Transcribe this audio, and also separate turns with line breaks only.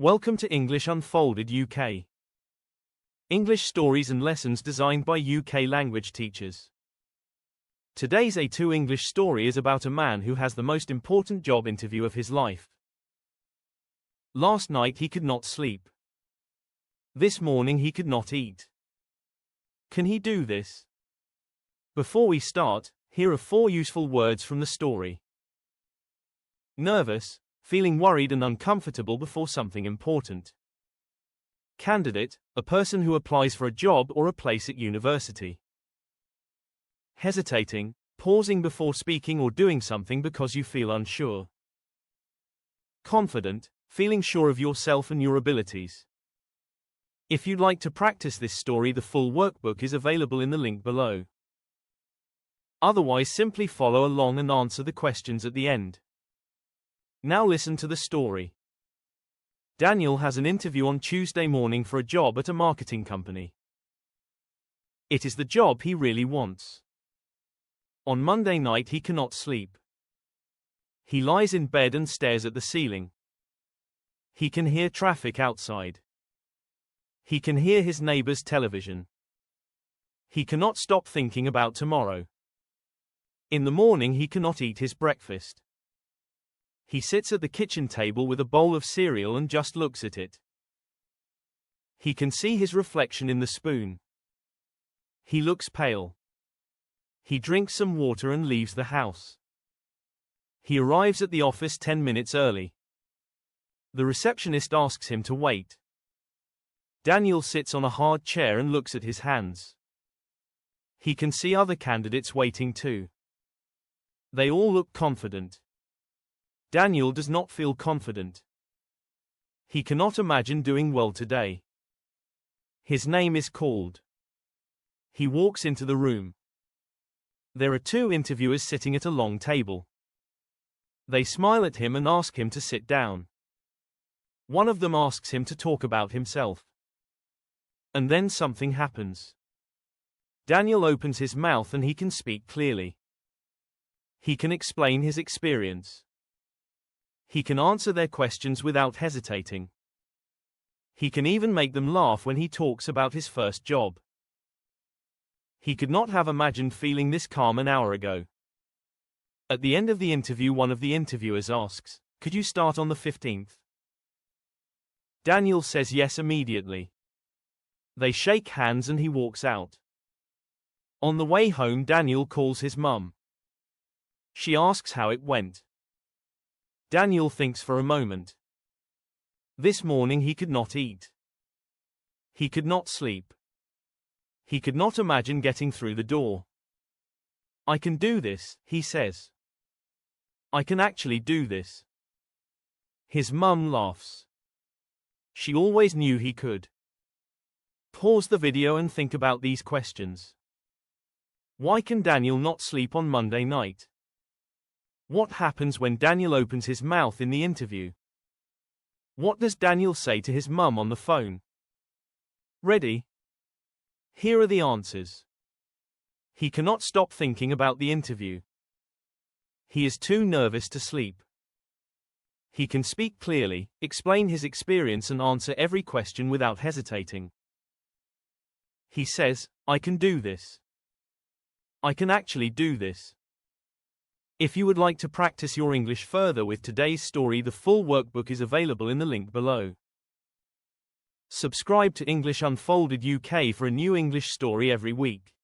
Welcome to English Unfolded UK. English stories and lessons designed by UK language teachers. Today's A2 English story is about a man who has the most important job interview of his life. Last night he could not sleep. This morning he could not eat. Can he do this? Before we start, here are 4 useful words from the story. Nervous, feeling worried and uncomfortable before something important. Candidate, a person who applies for a job or a place at university. Hesitating, pausing before speaking or doing something because you feel unsure. Confident, feeling sure of yourself and your abilities. If you'd like to practice this story, the full workbook is available in the link below. Otherwise, simply follow along and answer the questions at the end. Now listen to the story. Daniel has an interview on Tuesday morning for a job at a marketing company. It is the job he really wants. On Monday night he cannot sleep. He lies in bed and stares at the ceiling. He can hear traffic outside. He can hear his neighbor's television. He cannot stop thinking about tomorrow. In the morning he cannot eat his breakfast. He sits at the kitchen table with a bowl of cereal and just looks at it. He can see his reflection in the spoon. He looks pale. He drinks some water and leaves the house. He arrives at the office 10 minutes early. The receptionist asks him to wait. Daniel sits on a hard chair and looks at his hands. He can see other candidates waiting too. They all look confident. Daniel does not feel confident. He cannot imagine doing well today. His name is called. He walks into the room. There are 2 interviewers sitting at a long table. They smile at him and ask him to sit down. One of them asks him to talk about himself. And then something happens. Daniel opens his mouth and he can speak clearly. He can explain his experience. He can answer their questions without hesitating. He can even make them laugh when he talks about his first job. He could not have imagined feeling this calm an hour ago. At the end of the interview, one of the interviewers asks, "Could you start on the 15th?" Daniel says yes immediately. They shake hands and he walks out. On the way home, Daniel calls his mum. She asks how it went. Daniel thinks for a moment. This morning he could not eat. He could not sleep. He could not imagine getting through the door. I can do this, he says. I can actually do this. His mum laughs. She always knew he could. Pause the video and think about these questions. Why can Daniel not sleep on Monday night? What happens when Daniel opens his mouth in the interview? What does Daniel say to his mum on the phone? Ready? Here are the answers. He cannot stop thinking about the interview. He is too nervous to sleep. He can speak clearly, explain his experience and answer every question without hesitating. He says, I can do this. I can actually do this. If you would like to practice your English further with today's story, the full workbook is available in the link below. Subscribe to English Unfolded UK for a new English story every week.